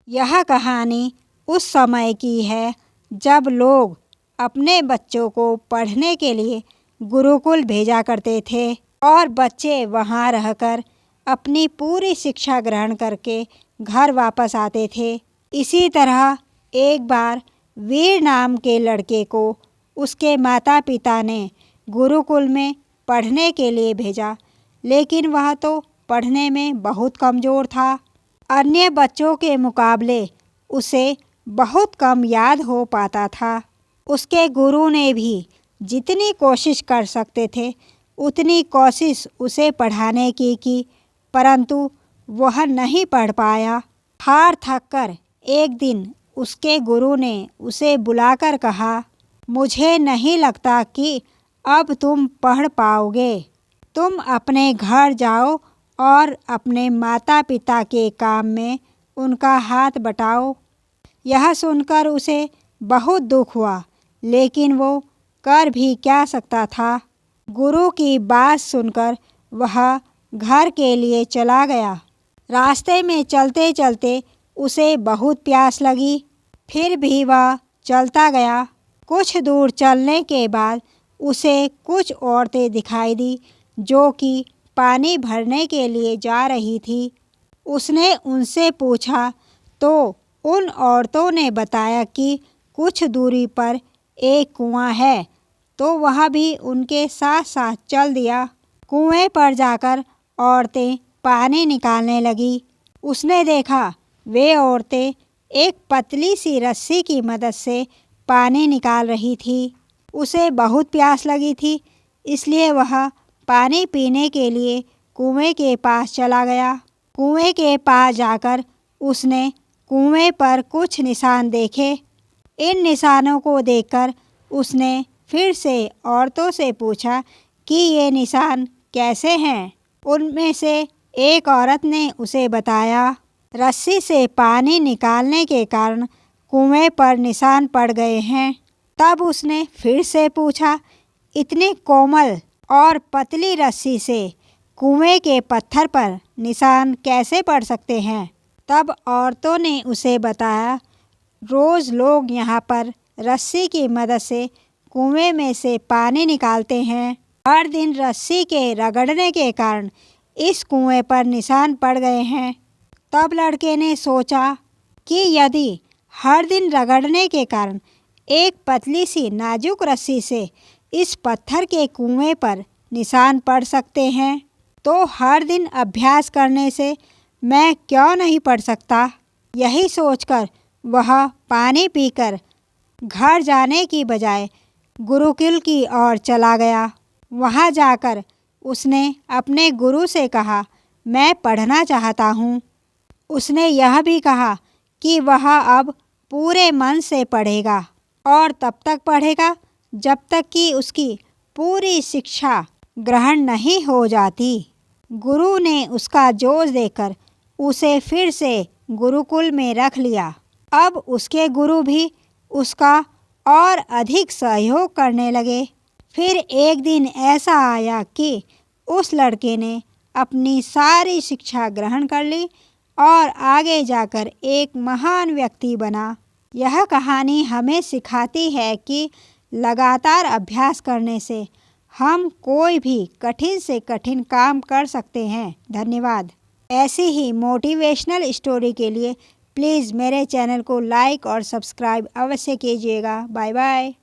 यह कहानी उस समय की है जब लोग अपने बच्चों को पढ़ने के लिए गुरुकुल भेजा करते थे और बच्चे वहां रहकर अपनी पूरी शिक्षा ग्रहण करके घर वापस आते थे। इसी तरह एक बार वीर नाम के लड़के को उसके माता पिता ने गुरुकुल में पढ़ने के लिए भेजा, लेकिन वह तो पढ़ने में बहुत कमज़ोर था। अन्य बच्चों के मुकाबले उसे बहुत कम याद हो पाता था। उसके गुरु ने भी जितनी कोशिश कर सकते थे उतनी कोशिश उसे पढ़ाने की, परंतु वह नहीं पढ़ पाया। हार थककर एक दिन उसके गुरु ने उसे बुलाकर कहा, मुझे नहीं लगता कि अब तुम पढ़ पाओगे। तुम अपने घर जाओ और अपने माता पिता के काम में उनका हाथ बटाओ। यह सुनकर उसे बहुत दुख हुआ, लेकिन वो कर भी क्या सकता था। गुरु की बात सुनकर वह घर के लिए चला गया। रास्ते में चलते चलते उसे बहुत प्यास लगी, फिर भी वह चलता गया। कुछ दूर चलने के बाद उसे कुछ औरतें दिखाई दी जो कि पानी भरने के लिए जा रही थी। उसने उनसे पूछा तो उन औरतों ने बताया कि कुछ दूरी पर एक कुआं है, तो वह भी उनके साथ साथ चल दिया। कुएं पर जाकर औरतें पानी निकालने लगी। उसने देखा वे औरतें एक पतली सी रस्सी की मदद से पानी निकाल रही थी। उसे बहुत प्यास लगी थी, इसलिए वह पानी पीने के लिए कुएं के पास चला गया। कुएं के पास जाकर उसने कुएं पर कुछ निशान देखे। इन निशानों को देखकर उसने फिर से औरतों से पूछा कि ये निशान कैसे हैं। उनमें से एक औरत ने उसे बताया, रस्सी से पानी निकालने के कारण कुएं पर निशान पड़ गए हैं। तब उसने फिर से पूछा, इतनी कोमल और पतली रस्सी से कुएं के पत्थर पर निशान कैसे पड़ सकते हैं। तब औरतों ने उसे बताया, रोज़ लोग यहाँ पर रस्सी की मदद से कुएं में से पानी निकालते हैं। हर दिन रस्सी के रगड़ने के कारण इस कुएं पर निशान पड़ गए हैं। तब लड़के ने सोचा कि यदि हर दिन रगड़ने के कारण एक पतली सी नाजुक रस्सी से इस पत्थर के कुएं पर निशान पड़ सकते हैं, तो हर दिन अभ्यास करने से मैं क्यों नहीं पढ़ सकता। यही सोचकर वह पानी पीकर घर जाने की बजाय गुरुकुल की ओर चला गया। वहां जाकर उसने अपने गुरु से कहा, मैं पढ़ना चाहता हूँ। उसने यह भी कहा कि वह अब पूरे मन से पढ़ेगा और तब तक पढ़ेगा जब तक कि उसकी पूरी शिक्षा ग्रहण नहीं हो जाती। गुरु ने उसका जोश देखकर उसे फिर से गुरुकुल में रख लिया। अब उसके गुरु भी उसका और अधिक सहयोग करने लगे। फिर एक दिन ऐसा आया कि उस लड़के ने अपनी सारी शिक्षा ग्रहण कर ली और आगे जाकर एक महान व्यक्ति बना। यह कहानी हमें सिखाती है कि लगातार अभ्यास करने से हम कोई भी कठिन से कठिन काम कर सकते हैं। धन्यवाद। ऐसी ही मोटिवेशनल स्टोरी के लिए प्लीज़ मेरे चैनल को लाइक और सब्सक्राइब अवश्य कीजिएगा। Bye bye.